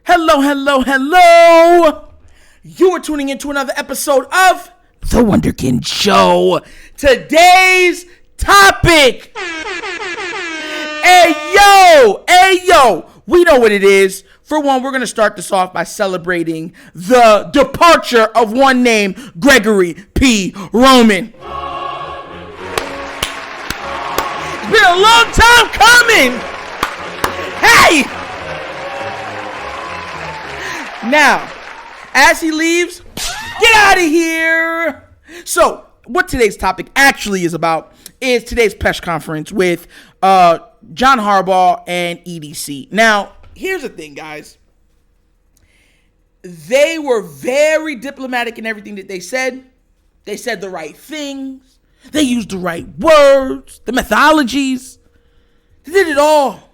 Hello, hello, hello. You are tuning into another episode of The Wunderkind Show. Today's topic. Hey, yo. We know what it is. For one, we're going to start this off by celebrating the departure of one named Gregory P. Roman. It's been a long time coming. Hey! Now, as he leaves, get out of here. So, what today's topic actually is about is today's press conference with John Harbaugh and EDC. Now, here's the thing, guys. They were very diplomatic in everything that they said. They said the right things. They used the right words, the methodologies. They did it all.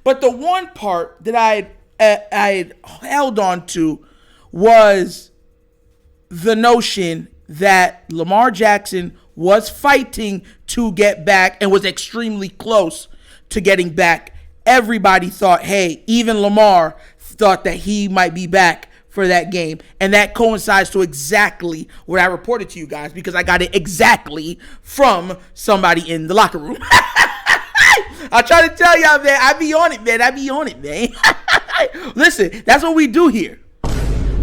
But the one part that I had held on to was the notion that Lamar Jackson was fighting to get back and was extremely close to getting back. Everybody thought, hey, even Lamar thought that he might be back for that game. And that coincides to exactly what I reported to you guys because I got it exactly from somebody in the locker room. I try to tell y'all, man, I be on it, man. Listen, that's what we do here.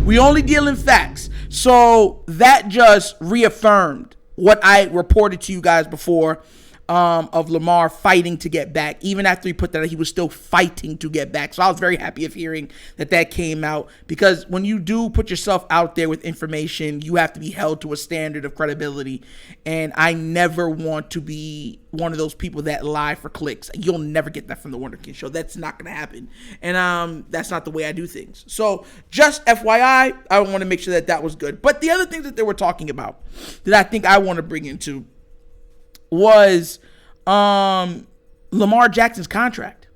We only deal in facts. So that just reaffirmed what I reported to you guys before of Lamar fighting to get back. Even after he put that, he was still fighting to get back. So I was very happy of hearing that came out because when you do put yourself out there with information, you have to be held to a standard of credibility. And I never want to be one of those people that lie for clicks. You'll never get that from the Wunderkind Show. That's not going to happen. And that's not the way I do things. So just FYI, I want to make sure that was good. But the other things that they were talking about that I think I want to bring into was Lamar Jackson's contract.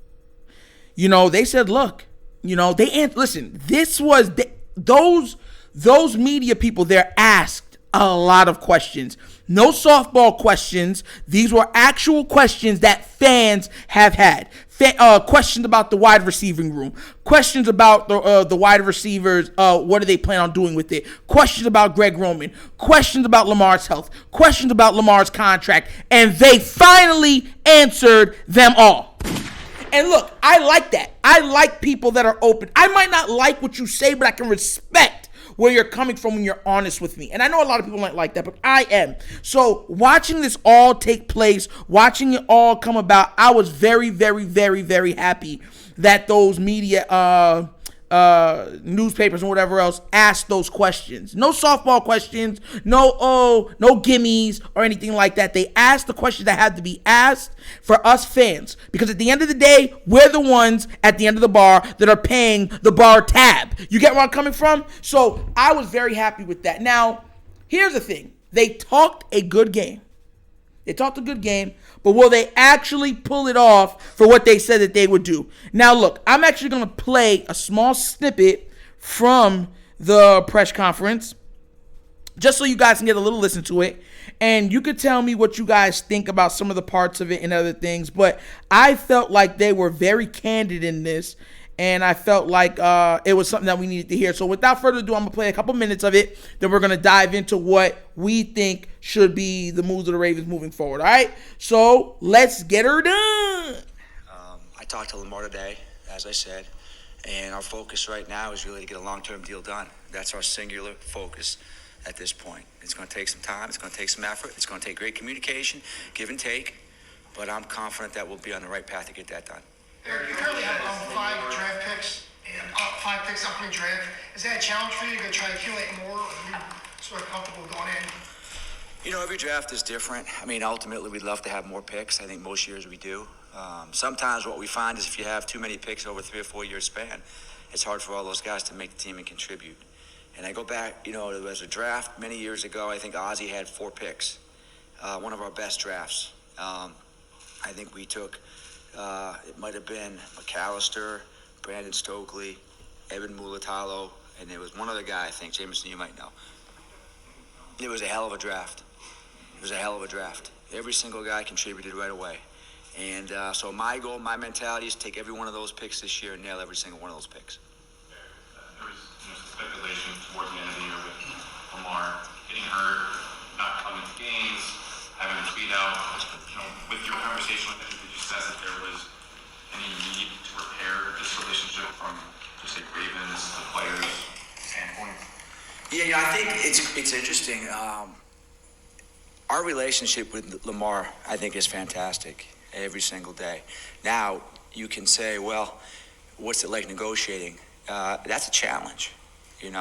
You know, they said, look, you know, listen, this was those media people there asked a lot of questions. No softball questions. These were actual questions that fans have had. Questions about the wide receiving room. Questions about the wide receivers. What do they plan on doing with it? Questions about Greg Roman. Questions about Lamar's health. Questions about Lamar's contract. And they finally answered them all. And look, I like that. I like people that are open. I might not like what you say, but I can respect where you're coming from when you're honest with me. And I know a lot of people don't like that, but I am. So watching this all take place, watching it all come about, I was very, very, very, very happy that those media newspapers and whatever else asked those questions. No softball questions, no gimmies or anything like that. They asked the questions that had to be asked for us fans. Because at the end of the day, we're the ones at the end of the bar that are paying the bar tab. You get where I'm coming from? So I was very happy with that. Now, here's the thing. They talked a good game. But will they actually pull it off for what they said that they would do? Now, look, I'm actually going to play a small snippet from the press conference just so you guys can get a little listen to it. And you could tell me what you guys think about some of the parts of it and other things. But I felt like they were very candid in this. And I felt like it was something that we needed to hear. So without further ado, I'm going to play a couple minutes of it. Then we're going to dive into what we think should be the moves of the Ravens moving forward. All right? So let's get her done. I talked to Lamar today, as I said. And our focus right now is really to get a long-term deal done. That's our singular focus at this point. It's going to take some time. It's going to take some effort. It's going to take great communication, give and take. But I'm confident that we'll be on the right path to get that done. Eric, you currently have 5 draft picks and 5 picks upcoming draft. Is that a challenge for you? You're going to try to accumulate more, or are you sort of comfortable going in? You know, every draft is different. I mean, ultimately, we'd love to have more picks. I think most years we do. Sometimes what we find is if you have too many picks over a 3 or 4 year span, it's hard for all those guys to make the team and contribute. And I go back, you know, there was a draft many years ago. I think Ozzie had 4 picks, one of our best drafts. I think we took... it might have been McAllister, Brandon Stokely, Evan Mulatalo, and there was one other guy, I think, Jameson, you might know. It was a hell of a draft. Every single guy contributed right away. And so my goal, my mentality is to take every one of those picks this year and nail every single one of those picks. Yeah, I think it's interesting. Our relationship with Lamar, I think, is fantastic every single day. Now, you can say, well, what's it like negotiating? That's a challenge,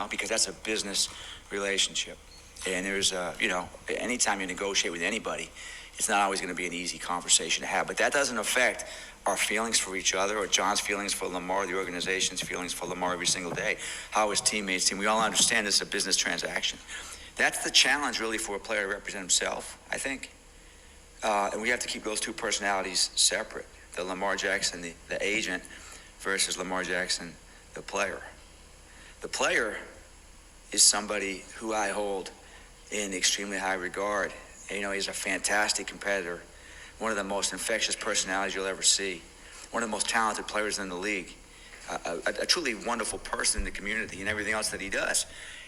because that's a business relationship. And there's, anytime you negotiate with anybody, it's not always going to be an easy conversation to have. But that doesn't affect our feelings for each other, or John's feelings for Lamar, the organization's feelings for Lamar every single day, how his teammates, we all understand this is a business transaction. That's the challenge, really, for a player to represent himself, I think. And we have to keep those two personalities separate, the Lamar Jackson, the agent, versus Lamar Jackson, the player. The player is somebody who I hold in extremely high regard. He's a fantastic competitor, one of the most infectious personalities you'll ever see, one of the most talented players in the league, a truly wonderful person in the community and everything else that he does.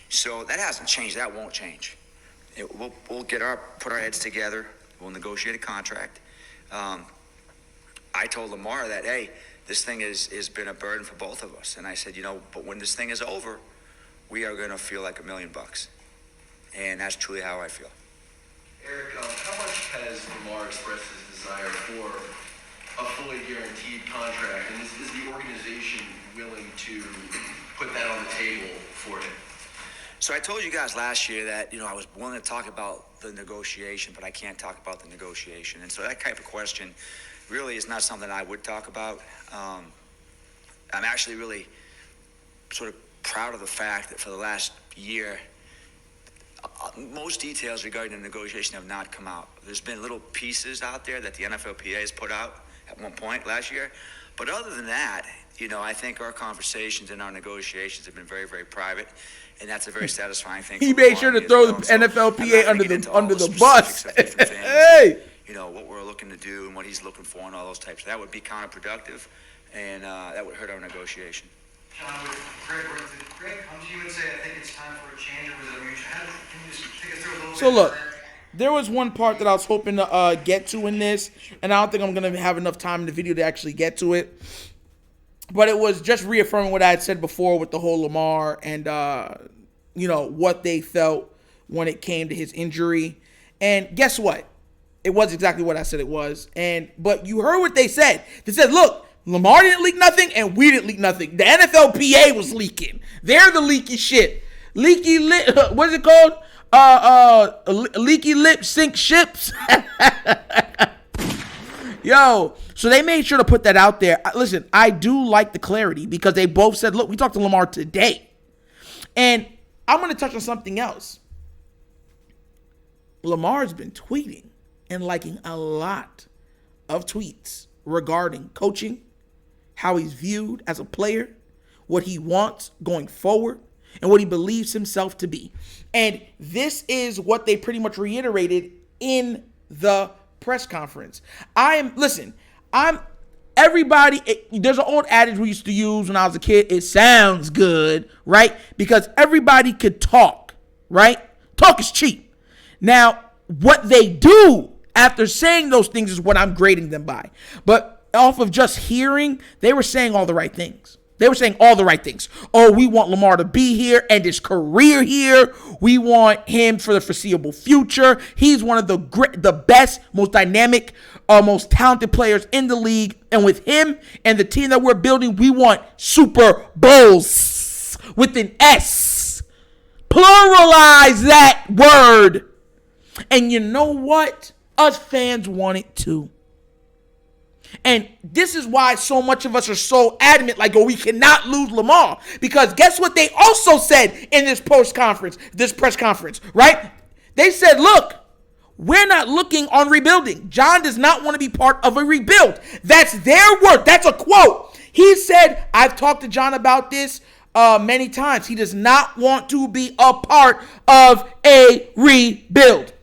So that hasn't changed. That won't change. We'll put our heads together. We'll negotiate a contract. I told Lamar that, hey, this thing has been a burden for both of us. And I said, but when this thing is over, we are going to feel like $1 million. And that's truly how I feel. Eric, how much has Lamar expressed his desire for a fully guaranteed contract? And is the organization willing to put that on the table for him? So I told you guys last year that, I was willing to talk about the negotiation, but I can't talk about the negotiation. And so that type of question really is not something I would talk about. I'm actually really sort of proud of the fact that for the last year, most details regarding the negotiation have not come out. There's been little pieces out there that the NFLPA has put out at one point last year. But other than that, I think our conversations and our negotiations have been very, very private. And that's a very satisfying thing. He made sure to throw the NFLPA under the bus. Hey! What we're looking to do and what he's looking for and all those types. That would be counterproductive, and that would hurt our negotiation. John, did Greg come to you and say, I think it's time for a change, or was it a mutual? Can you just take us through a little bit? So look, there was one part that I was hoping to get to in this, and I don't think I'm going to have enough time in the video to actually get to it. But it was just reaffirming what I had said before with the whole Lamar and, what they felt when it came to his injury. And guess what? It was exactly what I said it was. But you heard what they said. They said, look, Lamar didn't leak nothing and we didn't leak nothing. The NFLPA was leaking. They're the leaky shit. Leaky lip, what is it called? Leaky lip sink ships. Yo, so they made sure to put that out there. Listen, I do like the clarity because they both said, look, we talked to Lamar today. And I'm going to touch on something else. Lamar's been tweeting and liking a lot of tweets regarding coaching, how he's viewed as a player, what he wants going forward, and what he believes himself to be. And this is what they pretty much reiterated in the press conference. There's an old adage we used to use when I was a kid. It sounds good, right? Because everybody could talk, right? Talk is cheap. Now, what they do after saying those things is what I'm grading them by. But off of just hearing, they were saying all the right things. Oh, we want Lamar to be here and his career here. We want him for the foreseeable future. He's one of the best, most dynamic, most talented players in the league. And with him and the team that we're building, we want Super Bowls with an S. Pluralize that word. And you know what? Us fans want it too. And this is why so much of us are so adamant, we cannot lose Lamar. Because guess what they also said in this press conference, right? They said, look, we're not looking on rebuilding. John does not want to be part of a rebuild. That's their word. That's a quote. He said, I've talked to John about this many times. He does not want to be a part of a rebuild.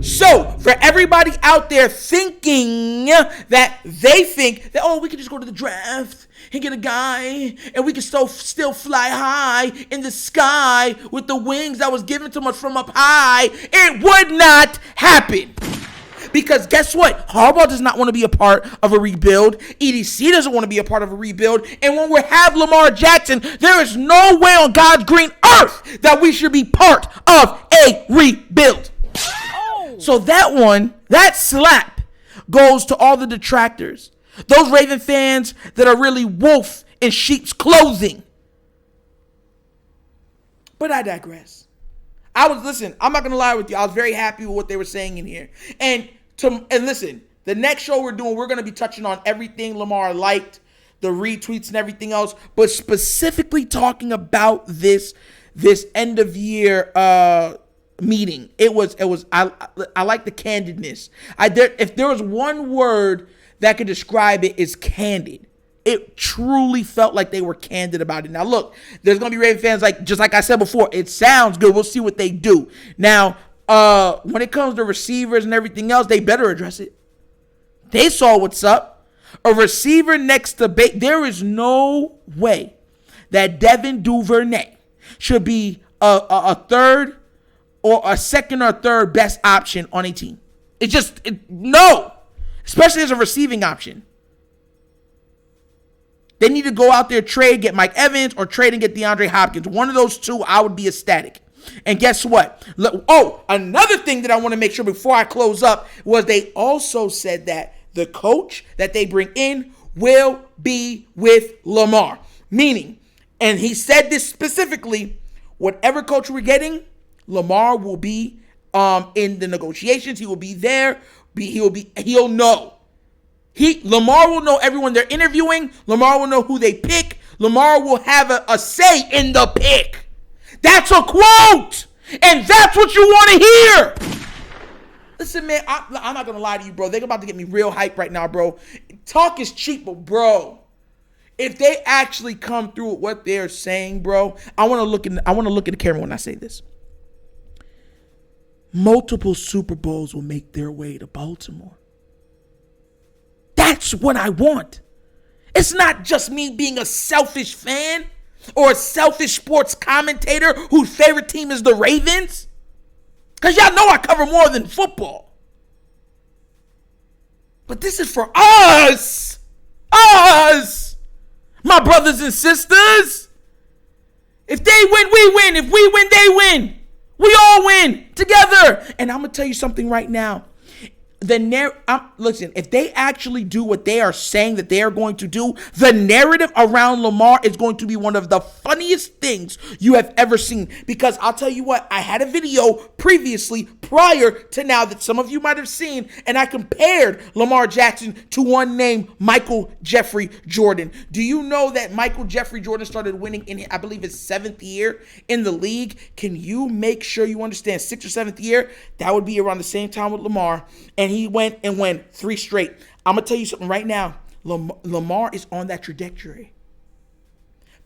So, for everybody out there thinking that they think that, we can just go to the draft and get a guy and we can still fly high in the sky with the wings that was given to us from up high, it would not happen. Because guess what? Harbaugh does not want to be a part of a rebuild. EDC doesn't want to be a part of a rebuild. And when we have Lamar Jackson, there is no way on God's green earth that we should be part of a rebuild. So that slap goes to all the detractors. Those Raven fans that are really wolf in sheep's clothing. But I digress. Listen, I'm not going to lie with you. I was very happy with what they were saying in here. And listen, the next show we're doing, we're going to be touching on everything Lamar liked, the retweets and everything else, but specifically talking about this end of year meeting. I like the candidness. If there was one word that could describe it, is candid. It truly felt like they were candid about it. Now, look, there's going to be Raven fans, just like I said before, it sounds good. We'll see what they do. Now, when it comes to receivers and everything else, they better address it. They saw what's up. A receiver next to there is no way that Devin Duvernay should be a third or a second or third best option on a team. No. Especially as a receiving option. They need to go out there, trade, get Mike Evans, or trade and get DeAndre Hopkins. One of those two, I would be ecstatic. And guess what? Another thing that I want to make sure before I close up was they also said that the coach that they bring in will be with Lamar. Meaning, and he said this specifically, whatever coach we're getting, Lamar will be in the negotiations. He will be there. He'll know. Lamar will know everyone they're interviewing. Lamar will know who they pick. Lamar will have a say in the pick. That's a quote. And that's what you want to hear. Listen, man, I'm not going to lie to you, bro. They're about to get me real hype right now, bro. Talk is cheap, but, bro, if they actually come through with what they're saying, bro, I want to look at the camera when I say this. Multiple Super Bowls will make their way to Baltimore. That's what I want. It's not just me being a selfish fan or a selfish sports commentator whose favorite team is the Ravens. Because y'all know I cover more than football. But this is for us. Us. My brothers and sisters. If they win, we win. If we win, they win. We all win together. And I'm going to tell you something right now. Listen, if they actually do what they are saying that they are going to do, the narrative around Lamar is going to be one of the funniest things you have ever seen. Because I'll tell you what, I had a video previously, prior to now, that some of you might have seen, and I compared Lamar Jackson to one named Michael Jeffrey Jordan. Do you know that Michael Jeffrey Jordan started winning in, I believe, his 7th year in the league? Can you make sure you understand 6th or 7th year? That would be around the same time with Lamar. And he went 3 straight. I'm going to tell you something right now. Lamar is on that trajectory.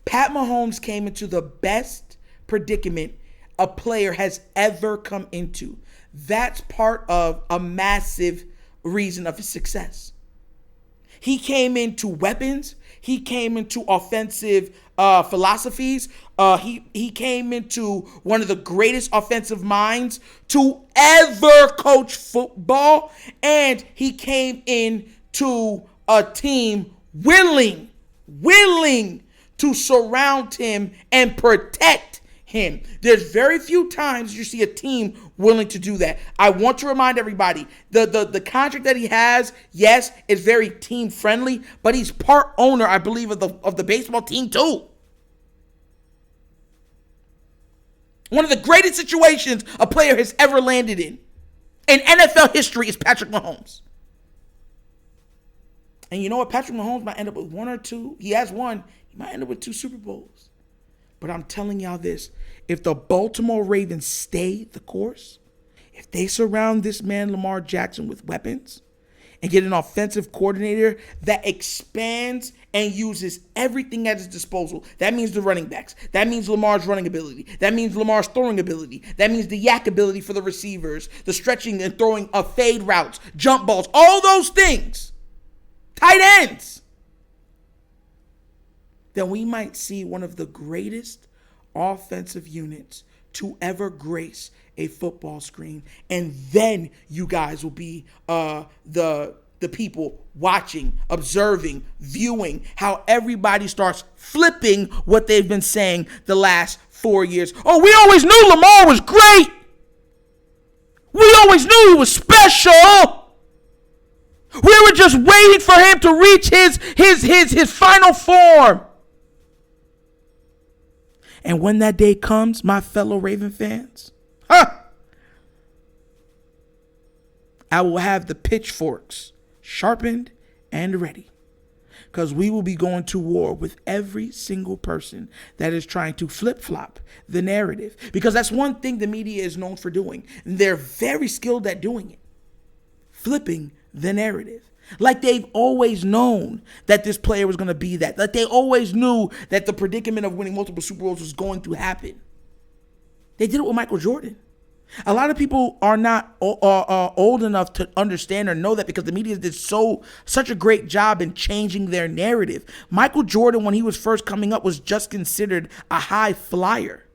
Pat Mahomes came into the best predicament a player has ever come into. That's part of a massive reason of his success. He came into weapons. He came into offensive philosophies. He came into one of the greatest offensive minds to ever coach football. And he came into a team willing to surround him and protect him. There's very few times you see a team willing to do that. I want to remind everybody, the contract that he has, yes, is very team friendly, but he's part owner, I believe, of the baseball team too. One of the greatest situations a player has ever landed in NFL history is Patrick Mahomes. And you know what? Patrick Mahomes might end up with 1 or 2. He has 1. He might end up with 2 Super Bowls. But I'm telling y'all this. If the Baltimore Ravens stay the course, if they surround this man Lamar Jackson with weapons and get an offensive coordinator that expands and uses everything at his disposal, that means the running backs. That means Lamar's running ability. That means Lamar's throwing ability. That means the yak ability for the receivers, the stretching and throwing of fade routes, jump balls, all those things. Tight ends. Then we might see one of the greatest offensive units to ever grace a football screen. And then you guys will be the people watching, observing, viewing how everybody starts flipping what they've been saying the last 4 years. Oh, we always knew Lamar was great. We always knew he was special. We were just waiting for him to reach his final form. And when that day comes, my fellow Raven fans, I will have the pitchforks sharpened and ready. Because we will be going to war with every single person that is trying to flip-flop the narrative. Because that's one thing the media is known for doing. And they're very skilled at doing it. Flipping the narrative. Like they've always known that this player was going to be that. Like they always knew that the predicament of winning multiple Super Bowls was going to happen. They did it with Michael Jordan. A lot of people are not old enough to understand or know that because the media did such a great job in changing their narrative. Michael Jordan, when he was first coming up, was just considered a high flyer.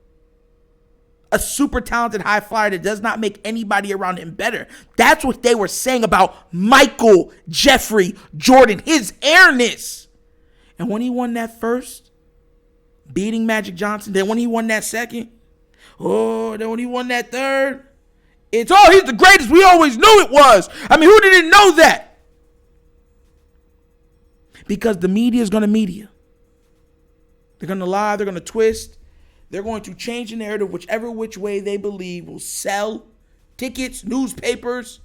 A super talented high flyer that does not make anybody around him better. That's what they were saying about Michael Jeffrey Jordan, his airness. And when he won that first, beating Magic Johnson, then when he won that second, then when he won that third, it's, he's the greatest. We always knew it was. I mean, who didn't know that? Because the media is going to media. They're going to lie. They're going to twist. They're going to change the narrative whichever which way they believe will sell tickets, newspapers,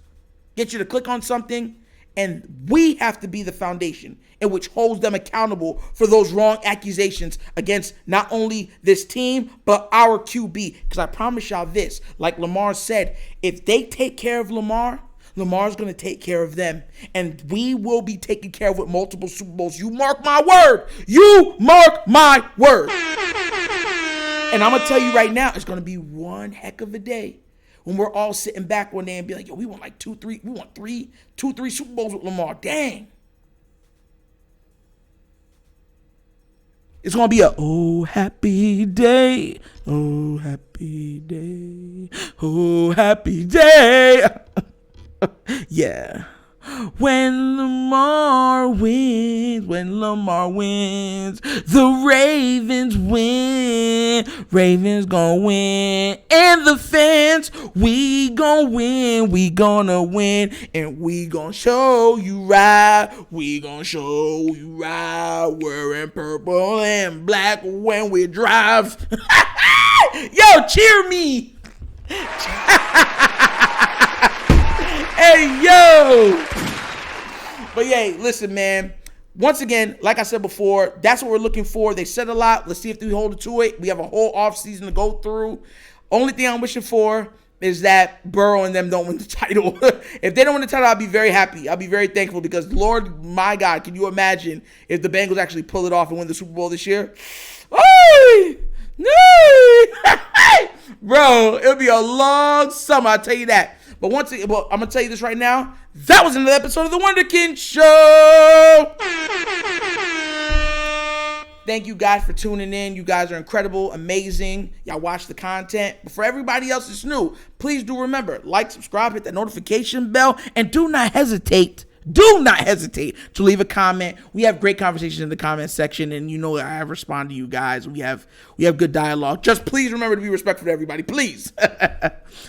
get you to click on something. And we have to be the foundation in which holds them accountable for those wrong accusations against not only this team, but our QB. Because I promise y'all this, like Lamar said, if they take care of Lamar, Lamar's going to take care of them. And we will be taken care of with multiple Super Bowls. You mark my word. You mark my word. And I'm going to tell you right now, it's going to be one heck of a day when we're all sitting back one day and be like, yo, we want like 2-3 Super Bowls with Lamar. Dang. It's going to be oh, happy day. Oh, happy day. Oh, happy day. Yeah. When Lamar wins, the Ravens win. Ravens gonna win. And the fans, we gonna win. We gonna win. And we gonna show you right. We gonna show you right. Wearing purple and black when we drive. Yo, cheer me. Hey, yo. But yeah, listen, man. Once again, like I said before, that's what we're looking for. They said a lot. Let's see if we hold it to it. We have a whole offseason to go through. Only thing I'm wishing for is that Burrow and them don't win the title. If they don't win the title, I'll be very happy. I'll be very thankful because, Lord, my God, can you imagine if the Bengals actually pull it off and win the Super Bowl this year? Oh, no. Bro, it'll be a long summer, I'll tell you that. But once again, I'm going to tell you this right now. That was another episode of The Wunderkind Show. Thank you guys for tuning in. You guys are incredible, amazing. Y'all watch the content. But for everybody else that's new, please do remember, like, subscribe, hit that notification bell, and do not hesitate to leave a comment. We have great conversations in the comment section, and you know I respond to you guys. We have good dialogue. Just please remember to be respectful to everybody, please.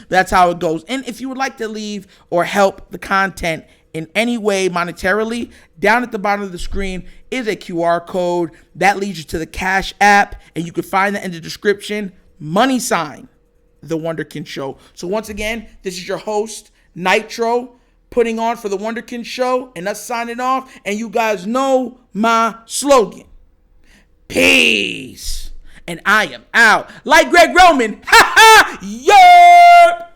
That's how it goes. And if you would like to leave or help the content in any way monetarily, down at the bottom of the screen is a QR code that leads you to the Cash App, and you can find that in the description. $, The Wunderkind Show. So once again, this is your host, Nitro, putting on for The Wunderkind Show and us signing off. And you guys know my slogan. Peace. And I am out. Like Greg Roman. Ha ha. Yerp.